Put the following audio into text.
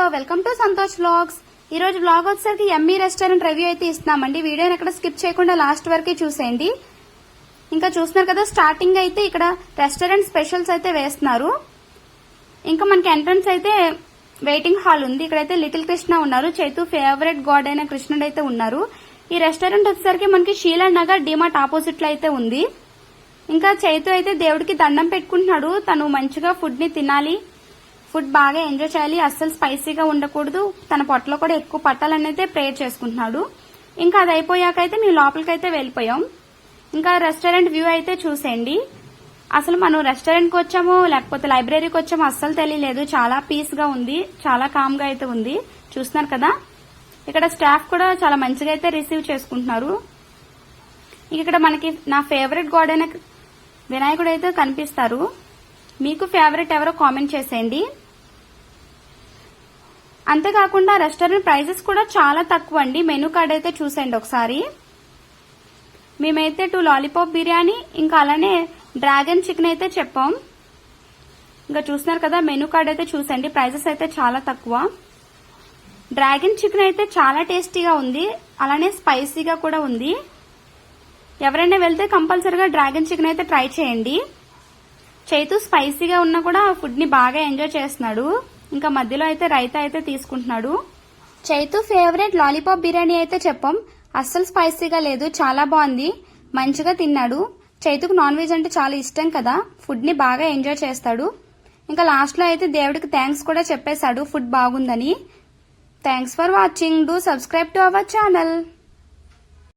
Hello welcome to Santosh vlogs. ఈ రోజు vlog వచ్చేసరికి ఎమ్మీ రెస్టారెంట్ రివ్యూ అయితే ఇస్తున్నామండి. వీడియోని ఎక్కడ స్కిప్ చేయకుండా లాస్ట్ వరకు చూసేయండి. ఇంకా చూస్తున్నారు కదా, స్టార్టింగ్ అయితే ఇక్కడ రెస్టారెంట్ స్పెషల్స్ అయితే వేస్తున్నారు. ఇంకా మనకి ఎంట్రన్స్ అయితే వెయిటింగ్ హాల్ ఉంది. ఇక్కడైతే లిటిల్ కృష్ణ ఉన్నారు. చైతు ఫేవరెట్ గాడ్ అయిన కృష్ణుడు అయితే ఉన్నారు. ఈ రెస్టారెంట్ వచ్చేసరికి మనకి షీలా నగర్ డిమార్ట్ ఆపోజిట్ లో అయితే ఉంది. ఇంకా చైతు అయితే దేవుడికి దండం పెట్టుకుంటున్నాడు. తను మంచిగా ఫుడ్ ని తినాలి, ఫుడ్ బాగా ఎంజాయ్ చేయాలి, అస్సలు స్పైసీగా ఉండకూడదు, తన పొట్టలో కూడా ఎక్కువ పట్టాలని అయితే ప్రేయర్ చేసుకుంటున్నాడు. ఇంకా అది అయిపోయాకైతే మేము లోపలికైతే వెళ్ళిపోయాం. ఇంకా రెస్టారెంట్ వ్యూ అయితే చూసేయండి. అసలు మనం రెస్టారెంట్ కి వచ్చామో లేకపోతే లైబ్రరీకి వచ్చామో అస్సలు తెలియలేదు. చాలా పీస్ గా ఉంది, చాలా కామ్ గా అయితే ఉంది. చూస్తున్నారు కదా, ఇక్కడ స్టాఫ్ కూడా చాలా మంచిగా అయితే రిసీవ్ చేసుకుంటున్నారు. ఇక్కడ మనకి నా ఫేవరెట్ గాడ్ అయిన వినాయకుడు అయితే కనిపిస్తారు. మీకు ఫేవరెట్ ఎవరో కామెంట్ చేసేయండి. అంతేకాకుండా రెస్టారెంట్ ప్రైజెస్ కూడా చాలా తక్కువ అండి. మెనూ కార్డ్ అయితే చూసేయండి ఒకసారి. మేమైతే 2 లాలీపాప్ బిర్యానీ ఇంకా అలానే డ్రాగన్ చికెన్ అయితే చెప్పాం. ఇంకా చూస్తున్నారు కదా, మెనూ కార్డ్ అయితే చూసండి. ప్రైజెస్ అయితే చాలా తక్కువ. డ్రాగన్ చికెన్ అయితే చాలా టేస్టీగా ఉంది, అలానే స్పైసీగా కూడా ఉంది. ఎవరైనా వెళ్తే కంపల్సరీగా డ్రాగన్ చికెన్ అయితే ట్రై చేయండి. చైతు స్పైసీగా ఉన్నా కూడా ఫుడ్ ని బాగా ఎంజాయ్ చేస్తున్నాడు. ఇంకా మధ్యలో అయితే రైతా అయితే తీసుకుంటున్నాడు. చైతు ఫేవరెట్ లాలీపాప్ బిర్యానీ అయితే చెప్పాం. అస్సలు స్పైసీగా లేదు, చాలా బాగుంది, మంచిగా తిన్నాడు. చైతుకు నాన్ వెజ్ అంటే చాలా ఇష్టం కదా, ఫుడ్ ని బాగా ఎంజాయ్ చేస్తాడు. ఇంకా లాస్ట్ లో అయితే దేవుడికి థ్యాంక్స్ కూడా చెప్పేశాడు ఫుడ్ బాగుందని. Thanks for watching. Do subscribe to our channel.